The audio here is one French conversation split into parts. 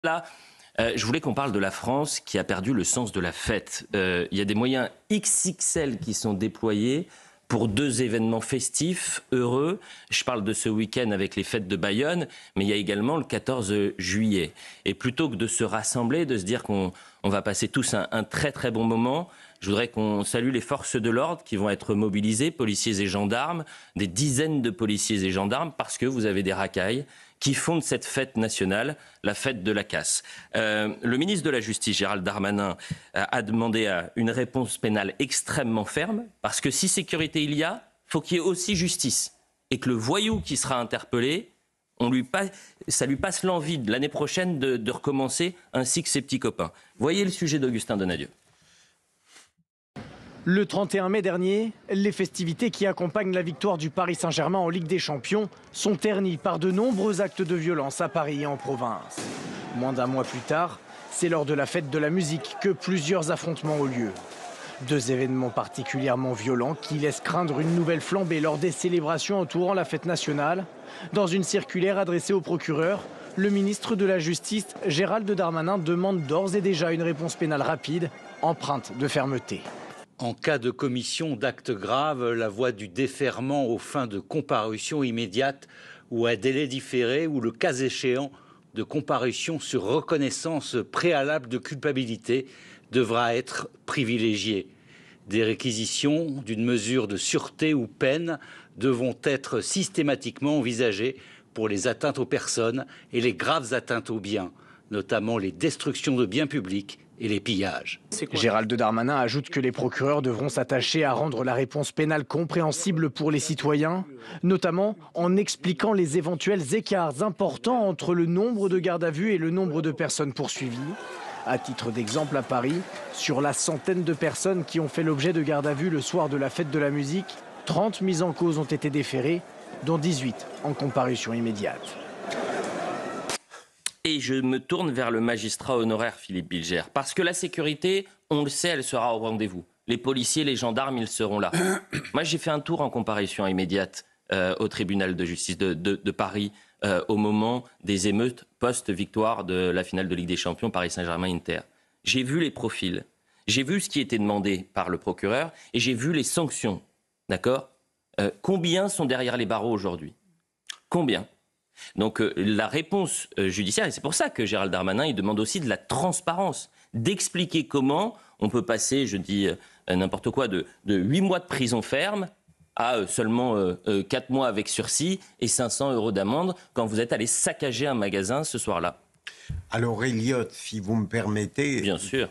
Là, je voulais qu'on parle de la France qui a perdu le sens de la fête. Il y a des moyens XXL qui sont déployés pour 2 événements festifs, heureux. Je parle de ce week-end avec les fêtes de Bayonne, mais il y a également le 14 juillet. Et plutôt que de se rassembler, de se dire qu'on va passer tous un très très bon moment, je voudrais qu'on salue les forces de l'ordre qui vont être mobilisées, policiers et gendarmes, des dizaines de policiers et gendarmes, parce que vous avez des racailles qui font de cette fête nationale la fête de la casse. Le ministre de la Justice, Gérald Darmanin, a demandé une réponse pénale extrêmement ferme, parce que si sécurité il y a, faut qu'il y ait aussi justice. Et que le voyou qui sera interpellé, ça lui passe l'envie de l'année prochaine de recommencer, ainsi que ses petits copains. Voyez le sujet d'Augustin Donadieu. Le 31 mai dernier, les festivités qui accompagnent la victoire du Paris Saint-Germain en Ligue des Champions sont ternies par de nombreux actes de violence à Paris et en province. Moins d'un mois plus tard, c'est lors de la fête de la musique que plusieurs affrontements ont lieu. 2 événements particulièrement violents qui laissent craindre une nouvelle flambée lors des célébrations entourant la fête nationale. Dans une circulaire adressée au procureur, le ministre de la Justice, Gérald Darmanin, demande d'ores et déjà une réponse pénale rapide, empreinte de fermeté. En cas de commission d'actes graves, la voie du déferrement aux fins de comparution immédiate ou à délai différé ou le cas échéant de comparution sur reconnaissance préalable de culpabilité devra être privilégiée. Des réquisitions d'une mesure de sûreté ou peine devront être systématiquement envisagées pour les atteintes aux personnes et les graves atteintes aux biens, notamment les destructions de biens publics et les pillages. Gérald Darmanin ajoute que les procureurs devront s'attacher à rendre la réponse pénale compréhensible pour les citoyens, notamment en expliquant les éventuels écarts importants entre le nombre de gardes à vue et le nombre de personnes poursuivies. À titre d'exemple, à Paris, sur la centaine de personnes qui ont fait l'objet de garde à vue le soir de la fête de la musique, 30 mises en cause ont été déférées, dont 18 en comparution immédiate. Et je me tourne vers le magistrat honoraire Philippe Bilger. Parce que la sécurité, on le sait, elle sera au rendez-vous. Les policiers, les gendarmes, ils seront là. Moi, j'ai fait un tour en comparution immédiate au tribunal de justice de Paris au moment des émeutes post-victoire de la finale de Ligue des Champions Paris Saint-Germain-Inter. J'ai vu les profils, j'ai vu ce qui était demandé par le procureur et j'ai vu les sanctions. D'accord ? Combien sont derrière les barreaux aujourd'hui ? Combien ? Donc la réponse judiciaire, et c'est pour ça que Gérald Darmanin il demande aussi de la transparence, d'expliquer comment on peut passer, je dis n'importe quoi, de 8 mois de prison ferme à seulement 4 mois avec sursis et 500 € d'amende quand vous êtes allé saccager un magasin ce soir-là. Alors Elliot, si vous me permettez, bien sûr.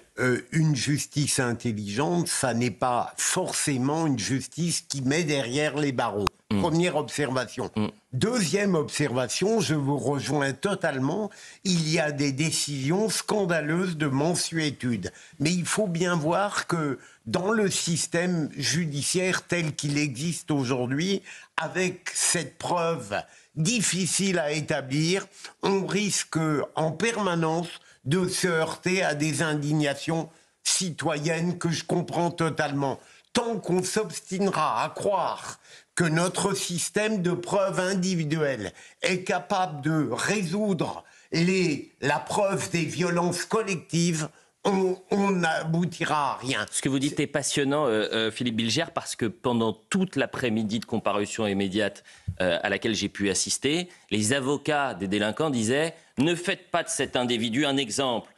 Une justice intelligente, ça n'est pas forcément une justice qui met derrière les barreaux. Première observation. Deuxième observation, je vous rejoins totalement, il y a des décisions scandaleuses de mansuétude. Mais il faut bien voir que dans le système judiciaire tel qu'il existe aujourd'hui, avec cette preuve difficile à établir, on risque en permanence de se heurter à des indignations citoyennes que je comprends totalement. Tant qu'on s'obstinera à croire que notre système de preuve individuelle est capable de résoudre la preuve des violences collectives, on n'aboutira à rien. Ce que vous dites est passionnant, Philippe Bilger, parce que pendant toute l'après-midi de comparution immédiate à laquelle j'ai pu assister, les avocats des délinquants disaient « Ne faites pas de cet individu un exemple ».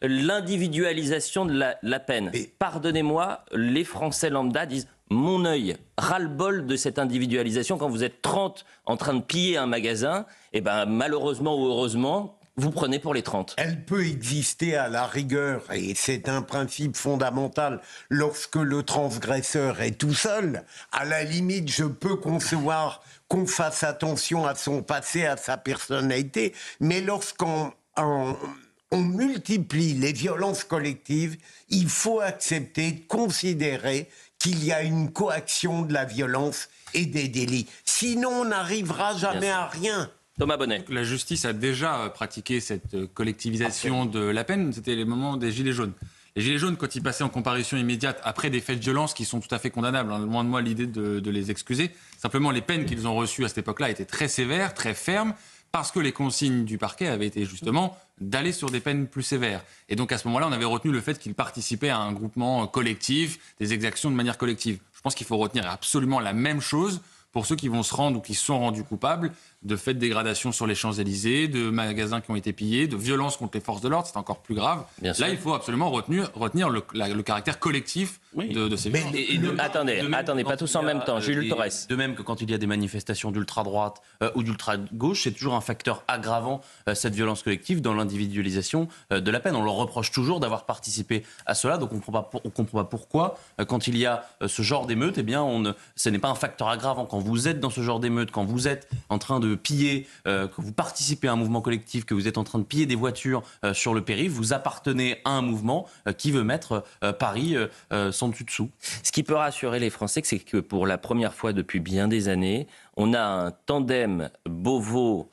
L'individualisation de la peine. Pardonnez-moi, les Français lambda disent « Mon œil, ras-le-bol de cette individualisation ». Quand vous êtes 30 en train de piller un magasin, et ben, malheureusement ou heureusement, vous prenez pour les 30. Elle peut exister à la rigueur, et c'est un principe fondamental, lorsque le transgresseur est tout seul. À la limite, je peux concevoir qu'on fasse attention à son passé, à sa personnalité, mais lorsqu'on multiplie les violences collectives, il faut accepter de considérer qu'il y a une coaction de la violence et des délits. Sinon, on n'arrivera jamais à rien. Thomas Bonnet. La justice a déjà pratiqué cette collectivisation de la peine. C'était les moments des Gilets jaunes. Les Gilets jaunes, quand ils passaient en comparution immédiate après des faits de violence qui sont tout à fait condamnables, loin de moi l'idée de les excuser, simplement les peines qu'ils ont reçues à cette époque-là étaient très sévères, très fermes, parce que les consignes du parquet avaient été justement d'aller sur des peines plus sévères. Et donc à ce moment-là, on avait retenu le fait qu'il participait à un groupement collectif, des exactions de manière collective. Je pense qu'il faut retenir absolument la même chose pour ceux qui vont se rendre ou qui se sont rendus coupables de faits de dégradation sur les Champs-Élysées, de magasins qui ont été pillés, de violences contre les forces de l'ordre, c'est encore plus grave. Là, il faut absolument retenir le caractère collectif de ces violences. Attendez, pas tous en même temps. Jules Torres. De même que quand il y a des manifestations d'ultra-droite ou d'ultra-gauche, c'est toujours un facteur aggravant, cette violence collective, dans l'individualisation de la peine. On leur reproche toujours d'avoir participé à cela, donc on ne comprend pas pourquoi, quand il y a ce genre d'émeute, eh bien, ce n'est pas un facteur aggravant. Quand vous êtes dans ce genre d'émeute, quand vous êtes en train de piller, que vous participez à un mouvement collectif, que vous êtes en train de piller des voitures sur le périph', vous appartenez à un mouvement qui veut mettre Paris sans dessus-dessous. Ce qui peut rassurer les Français, c'est que pour la première fois depuis bien des années, on a un tandem Beauvau-Vendôme,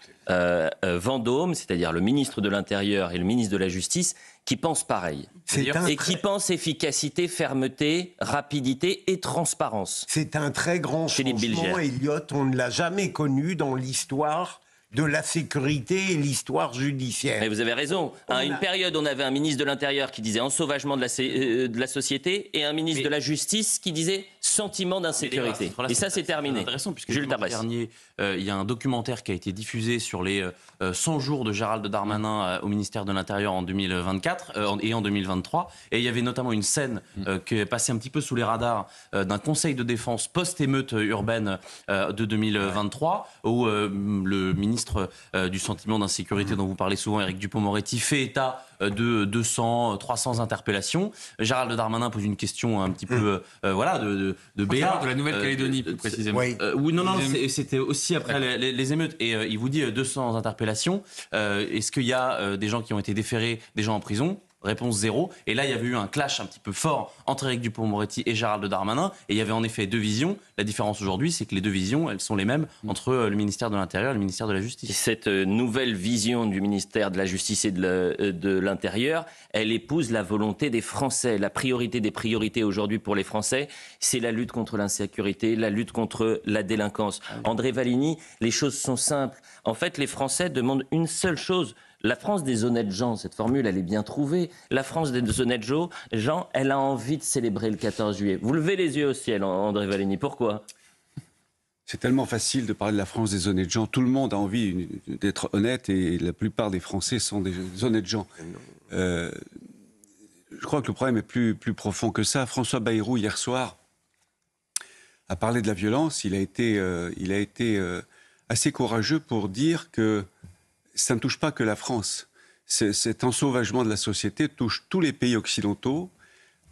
c'est-à-dire le ministre de l'Intérieur et le ministre de la Justice, qui pensent pareil. Qui pensent efficacité, fermeté, rapidité et transparence. C'est un très grand changement, Elliot. On ne l'a jamais connu dans l'histoire de la sécurité et l'histoire judiciaire. Mais vous avez raison. À une période, on avait un ministre de l'Intérieur qui disait ensauvagement de la société et un ministre de la Justice qui disait sentiment d'insécurité. Et ça, c'est terminé. C'est intéressant, puisque Jules dimanche dernier, il y a un documentaire qui a été diffusé sur les 100 jours de Gérald Darmanin au ministère de l'Intérieur en 2024 et en 2023. Et il y avait notamment une scène qui est passée un petit peu sous les radars d'un conseil de défense post-émeute urbaine de 2023, où le ministre du sentiment d'insécurité dont vous parlez souvent, Éric Dupond-Moretti, fait état de 200, 300 interpellations. Gérald Darmanin pose une question un petit peu de BA. De la Nouvelle-Calédonie, plus précisément. Oui, non, c'était aussi après les émeutes. Et il vous dit 200 interpellations. Est-ce qu'il y a des gens qui ont été déférés, des gens en prison ? Réponse 0. Et là, il y avait eu un clash un petit peu fort entre Éric Dupond-Moretti et Gérald Darmanin. Et il y avait en effet deux visions. La différence aujourd'hui, c'est que les deux visions, elles sont les mêmes entre le ministère de l'Intérieur et le ministère de la Justice. Cette nouvelle vision du ministère de la Justice et de l'Intérieur, elle épouse la volonté des Français. La priorité des priorités aujourd'hui pour les Français, c'est la lutte contre l'insécurité, la lutte contre la délinquance. André Valigny, les choses sont simples. En fait, les Français demandent une seule chose. La France des honnêtes gens, cette formule, elle est bien trouvée. La France des honnêtes gens, elle a envie de célébrer le 14 juillet. Vous levez les yeux au ciel, André Valigny. Pourquoi ? C'est tellement facile de parler de la France des honnêtes gens. Tout le monde a envie d'être honnête et la plupart des Français sont des honnêtes gens. Je crois que le problème est plus profond que ça. François Bayrou, hier soir, a parlé de la violence. Il a été assez courageux pour dire que ça ne touche pas que la France. Cet ensauvagement de la société touche tous les pays occidentaux,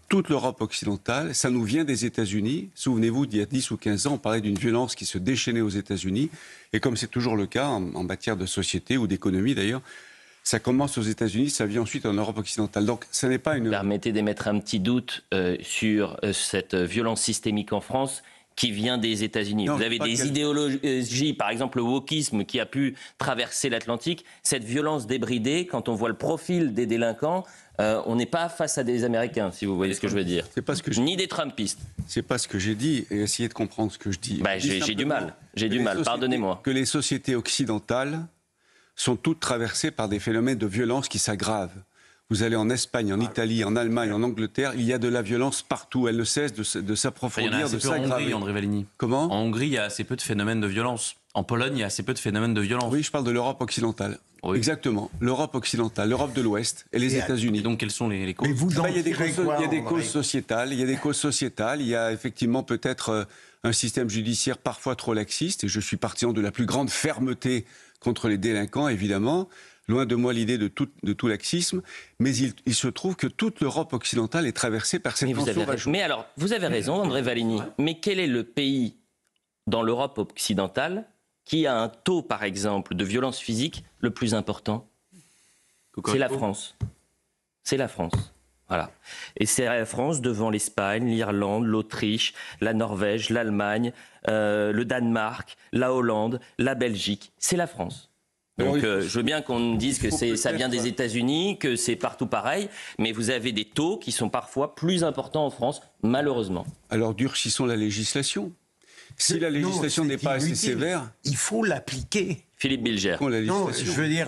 toute l'Europe occidentale. Ça nous vient des États-Unis. Souvenez-vous, d'il y a 10 ou 15 ans, on parlait d'une violence qui se déchaînait aux États-Unis. Et comme c'est toujours le cas en matière de société ou d'économie d'ailleurs, ça commence aux États-Unis, ça vient ensuite en Europe occidentale. Donc, ça n'est pas une... Permettez d'émettre un petit doute sur cette violence systémique en France qui vient des États-Unis. Vous avez des idéologies, par exemple le wokisme qui a pu traverser l'Atlantique. Cette violence débridée, quand on voit le profil des délinquants, on n'est pas face à des Américains, si vous voyez ce que je veux dire. C'est pas ce que ni des Trumpistes. C'est pas ce que j'ai dit, et essayez de comprendre ce que je dis. J'ai du mal, pardonnez-moi. Que les sociétés occidentales sont toutes traversées par des phénomènes de violence qui s'aggravent. Vous allez en Espagne, en Italie, en Allemagne, en Angleterre, il y a de la violence partout. Elle ne cesse de s'approfondir, de s'aggraver. En Hongrie, André Valigny. Comment ? En Hongrie, il y a assez peu de phénomènes de violence. En Pologne, il y a assez peu de phénomènes de violence. Oui, je parle de l'Europe occidentale. Oui. Exactement. L'Europe occidentale, l'Europe de l'Ouest et les États-Unis. Et donc, quelles sont les causes ? Mais il y a des causes sociétales. Il y a des causes sociétales. Il y a effectivement peut-être un système judiciaire parfois trop laxiste. Et je suis partisan de la plus grande fermeté contre les délinquants, évidemment. Loin de moi l'idée de tout laxisme, mais il se trouve que toute l'Europe occidentale est traversée par cette ensauvagement. Mais alors, vous avez raison, André Valigny, mais quel est le pays dans l'Europe occidentale qui a un taux, par exemple, de violence physique le plus important ? C'est la France. C'est la France. Voilà. Et c'est la France devant l'Espagne, l'Irlande, l'Autriche, la Norvège, l'Allemagne, le Danemark, la Hollande, la Belgique. C'est la France. Donc je veux bien qu'on dise que ça vient des États-Unis, que c'est partout pareil, mais vous avez des taux qui sont parfois plus importants en France, malheureusement. Alors durcissons la législation. Si la législation Non, n'est pas assez inutile. sévère, Il faut l'appliquer. Philippe Bilger. la Non, législation. je veux dire,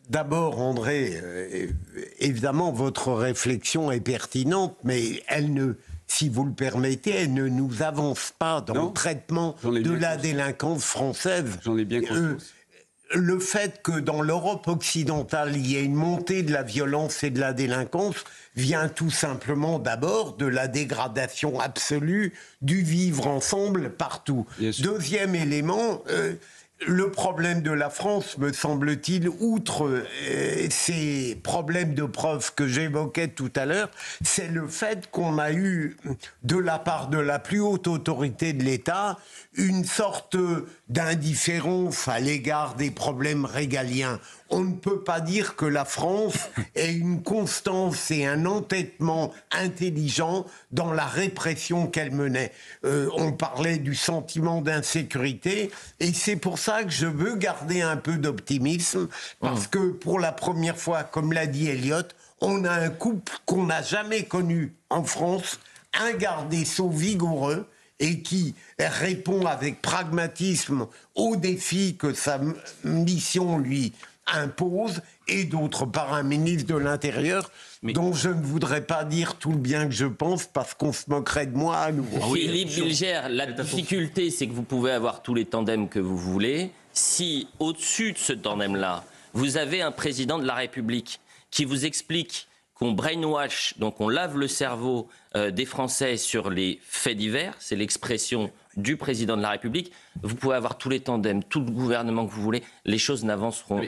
d'abord, André, évidemment, votre réflexion est pertinente, mais elle ne, si vous le permettez, elle ne nous avance pas dans Non, le traitement j'en ai de bien la conscience. délinquance française. J'en ai bien conscience. Le fait que dans l'Europe occidentale, il y ait une montée de la violence et de la délinquance vient tout simplement d'abord de la dégradation absolue du vivre ensemble partout. Bien sûr. Deuxième élément, le problème de la France, me semble-t-il, outre ces problèmes de preuve que j'évoquais tout à l'heure, c'est le fait qu'on a eu, de la part de la plus haute autorité de l'État, une sorte d'indifférence à l'égard des problèmes régaliens. On ne peut pas dire que la France ait une constance et un entêtement intelligent dans la répression qu'elle menait. On parlait du sentiment d'insécurité, et c'est pour ça que je veux garder un peu d'optimisme, parce que pour la première fois, comme l'a dit Elliot, on a un couple qu'on n'a jamais connu en France, un garde des Sceaux vigoureux, et qui répond avec pragmatisme aux défis que sa mission lui impose, et d'autre part un ministre de l'Intérieur dont je ne voudrais pas dire tout le bien que je pense parce qu'on se moquerait de moi à nouveau. Philippe Bilger, la difficulté, c'est que vous pouvez avoir tous les tandems que vous voulez. Si, au-dessus de ce tandem-là, vous avez un président de la République qui vous explique qu'on brainwash, donc on lave le cerveau des Français sur les faits divers, c'est l'expression du président de la République, vous pouvez avoir tous les tandems, tout le gouvernement que vous voulez, les choses n'avanceront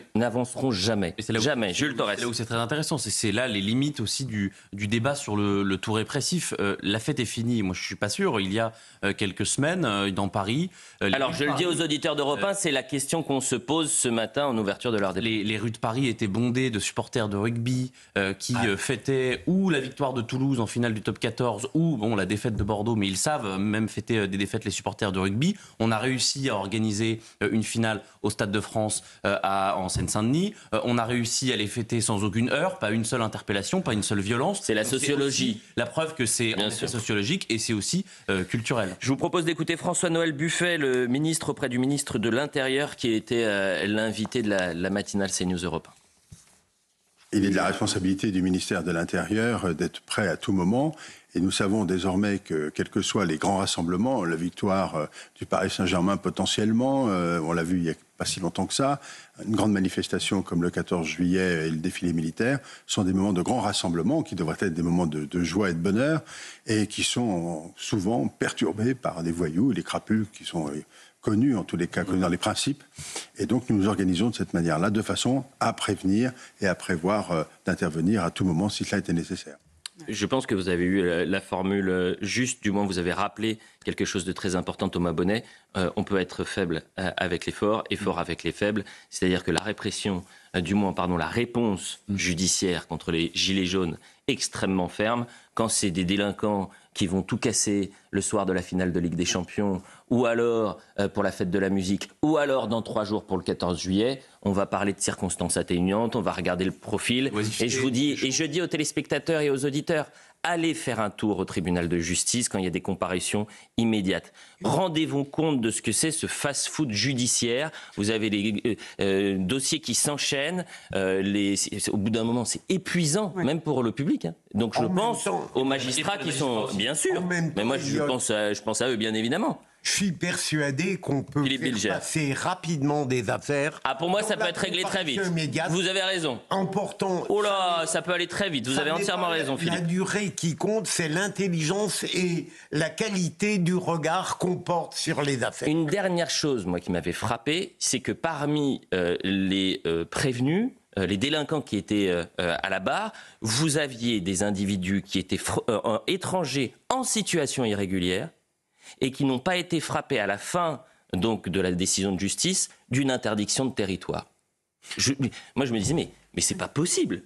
jamais. Jamais. Jules Torres. C'est là où c'est très intéressant. C'est là les limites aussi du débat sur le tout répressif. La fête est finie. Moi, je suis pas sûr. Il y a quelques semaines, dans Paris... Alors, je le dis aux auditeurs d'Europe 1, c'est la question qu'on se pose ce matin en ouverture de leur débat. Les rues de Paris étaient bondées de supporters de rugby qui fêtaient ou la victoire de Toulouse en finale du top 14 ou la défaite de Bordeaux, mais ils savent même fêter des défaites les supporters de rugby. On a réussi à organiser une finale au Stade de France en Seine-Saint-Denis. On a réussi à les fêter sans aucune heure, pas une seule interpellation, pas une seule violence. C'est la sociologie. La preuve que c'est en effet sociologique et c'est aussi culturel. Je vous propose d'écouter François-Noël Buffet, le ministre auprès du ministre de l'Intérieur, qui était l'invité de la matinale CNews Europe 1. Il est de la responsabilité du ministère de l'Intérieur d'être prêt à tout moment. Et nous savons désormais que, quels que soient les grands rassemblements, la victoire du Paris Saint-Germain potentiellement, on l'a vu il n'y a pas si longtemps que ça, une grande manifestation comme le 14 juillet et le défilé militaire sont des moments de grands rassemblements qui devraient être des moments de joie et de bonheur et qui sont souvent perturbés par des voyous, des crapules qui sont connus, en tous les cas connus dans les principes. Et donc nous nous organisons de cette manière-là, de façon à prévenir et à prévoir d'intervenir à tout moment si cela était nécessaire. Je pense que vous avez eu la formule juste, du moins vous avez rappelé quelque chose de très important, Thomas Bonnet. On peut être faible avec les forts et fort avec les faibles. C'est-à-dire que la répression, la réponse judiciaire contre les gilets jaunes extrêmement ferme, quand c'est des délinquants qui vont tout casser le soir de la finale de Ligue des Champions, ou alors pour la fête de la musique, ou alors dans 3 jours pour le 14 juillet, on va parler de circonstances atténuantes, on va regarder le profil. Et je dis aux téléspectateurs et aux auditeurs, allez faire un tour au tribunal de justice quand il y a des comparutions immédiates. Rendez-vous compte de ce que c'est ce fast-food judiciaire. Vous avez les dossiers qui s'enchaînent. Au bout d'un moment, c'est épuisant, même pour le public. Donc je pense aux magistrats qui sont... Bien sûr, mais moi je pense à eux, bien évidemment. Je suis persuadé qu'on peut faire passer rapidement des affaires. Ah, pour moi, ça peut être réglé très vite. Vous avez raison. Important. Oh là, ça peut aller très vite. Vous avez entièrement raison, Philippe. La durée qui compte, c'est l'intelligence et la qualité du regard qu'on porte sur les affaires. Une dernière chose, moi, qui m'avait frappé, c'est que parmi les prévenus, les délinquants qui étaient à la barre, vous aviez des individus qui étaient étrangers en situation irrégulière et qui n'ont pas été frappés à la fin donc, de la décision de justice d'une interdiction de territoire. Moi, je me disais, mais c'est pas possible.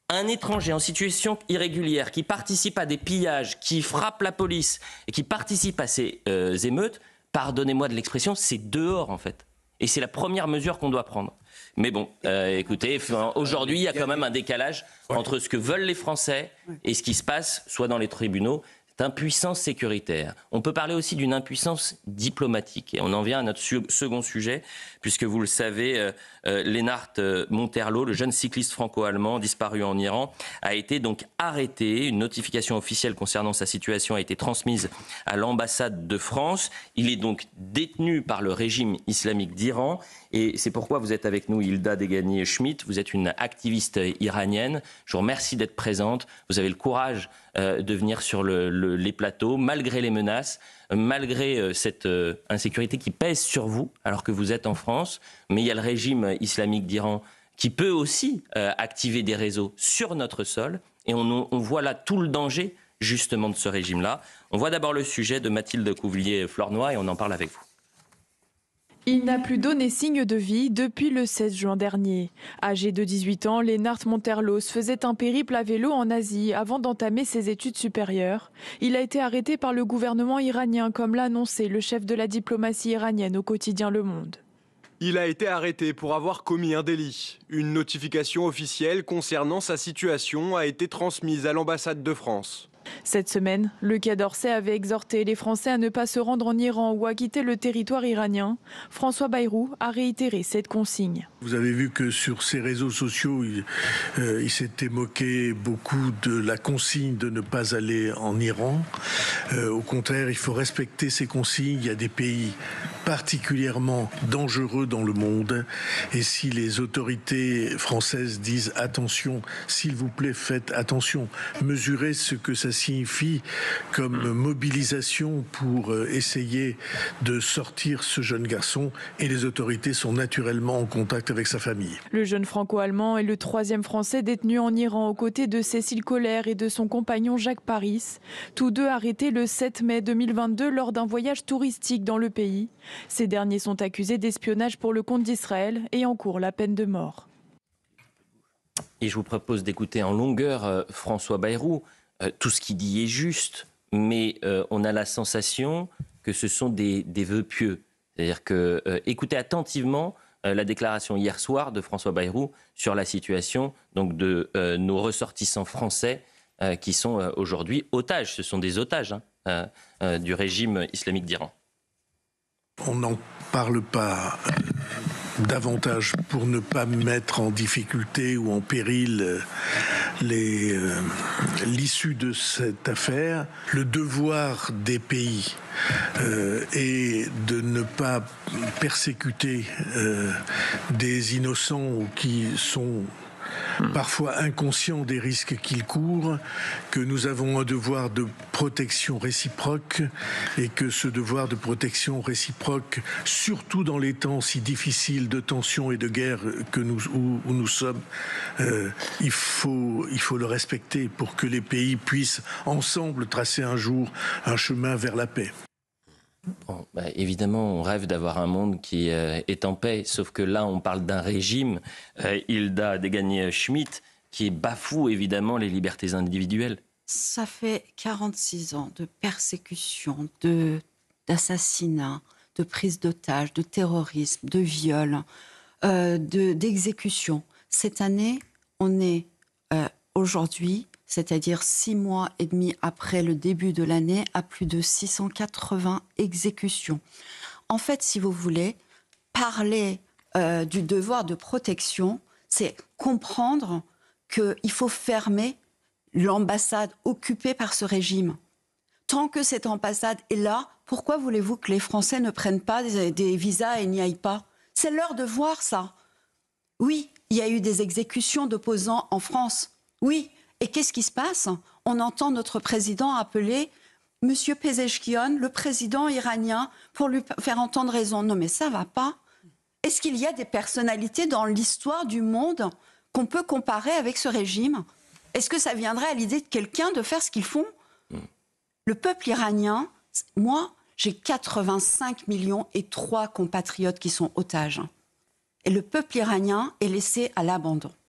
Un étranger en situation irrégulière qui participe à des pillages, qui frappe la police et qui participe à ces émeutes, pardonnez-moi de l'expression, c'est dehors en fait. Et c'est la première mesure qu'on doit prendre. Mais bon, écoutez, aujourd'hui, il y a quand même un décalage entre ce que veulent les Français et ce qui se passe soit dans les tribunaux. impuissance sécuritaire. On peut parler aussi d'une impuissance diplomatique. Et on en vient à notre second sujet, puisque vous le savez, Lennart Monterlo, le jeune cycliste franco-allemand disparu en Iran, a été donc arrêté. Une notification officielle concernant sa situation a été transmise à l'ambassade de France. Il est donc détenu par le régime islamique d'Iran. Et c'est pourquoi vous êtes avec nous, Hilda Degani-Schmidt. Vous êtes une activiste iranienne. Je vous remercie d'être présente. Vous avez le courage de venir sur les plateaux, malgré les menaces, malgré cette insécurité qui pèse sur vous, alors que vous êtes en France. Mais il y a le régime islamique d'Iran qui peut aussi activer des réseaux sur notre sol. Et on voit là tout le danger, justement, de ce régime-là. On voit d'abord le sujet de Mathilde Couvillier-Flornoy et on en parle avec vous. Il n'a plus donné signe de vie depuis le 16 juin dernier. Âgé de 18 ans, Lennart Monterlo faisait un périple à vélo en Asie avant d'entamer ses études supérieures. Il a été arrêté par le gouvernement iranien, comme l'a annoncé le chef de la diplomatie iranienne au quotidien Le Monde. Il a été arrêté pour avoir commis un délit. Une notification officielle concernant sa situation a été transmise à l'ambassade de France. Cette semaine, le Quai d'Orsay avait exhorté les Français à ne pas se rendre en Iran ou à quitter le territoire iranien. François Bayrou a réitéré cette consigne. Vous avez vu que sur ces réseaux sociaux, il s'était moqué beaucoup de la consigne de ne pas aller en Iran. Au contraire, il faut respecter ces consignes. Il y a des pays particulièrement dangereux dans le monde. Et si les autorités françaises disent attention, s'il vous plaît, faites attention, mesurez ce que ça signifie comme mobilisation pour essayer de sortir ce jeune garçon, et les autorités sont naturellement en contact avec sa famille. Le jeune franco-allemand est le 3e Français détenu en Iran aux côtés de Cécile Collère et de son compagnon Jacques Paris, tous deux arrêtés le 7 mai 2022 lors d'un voyage touristique dans le pays. Ces derniers sont accusés d'espionnage pour le compte d'Israël et encourent la peine de mort. Et je vous propose d'écouter en longueur François Bayrou. Tout ce qu'il dit est juste, mais on a la sensation que ce sont des vœux pieux. C'est-à-dire que, écoutez attentivement la déclaration hier soir de François Bayrou sur la situation donc, de nos ressortissants français qui sont aujourd'hui otages. Ce sont des otages du régime islamique d'Iran. On n'en parle pas davantage pour ne pas mettre en difficulté ou en péril l'issue de cette affaire. Le devoir des pays est de ne pas persécuter des innocents qui sont parfois inconscients des risques qu'ils courent, que nous avons un devoir de protection réciproque et que ce devoir de protection réciproque, surtout dans les temps si difficiles de tension et de guerre où nous sommes, il faut le respecter pour que les pays puissent ensemble tracer un jour un chemin vers la paix. Bon, évidemment, on rêve d'avoir un monde qui est en paix, sauf que là, on parle d'un régime, Hilda Degani-Schmidt, qui bafoue évidemment les libertés individuelles. Ça fait 46 ans de persécution, d'assassinat, de prise d'otages, de terrorisme, de viol, d'exécution. Cette année, on est aujourd'hui, c'est-à-dire 6 mois et demi après le début de l'année, à plus de 680 exécutions. En fait, si vous voulez, parler du devoir de protection, c'est comprendre qu'il faut fermer l'ambassade occupée par ce régime. Tant que cette ambassade est là, pourquoi voulez-vous que les Français ne prennent pas des visas et n'y aillent pas? C'est leur devoir, ça. Oui, il y a eu des exécutions d'opposants en France. Oui. Et qu'est-ce qui se passe? On entend notre président appeler M. Pezeshkian, le président iranien, pour lui faire entendre raison. Non mais ça va pas. Est-ce qu'il y a des personnalités dans l'histoire du monde qu'on peut comparer avec ce régime? Est-ce que ça viendrait à l'idée de quelqu'un de faire ce qu'ils font? Le peuple iranien, moi, j'ai 85 millions et 3 compatriotes qui sont otages. Et le peuple iranien est laissé à l'abandon.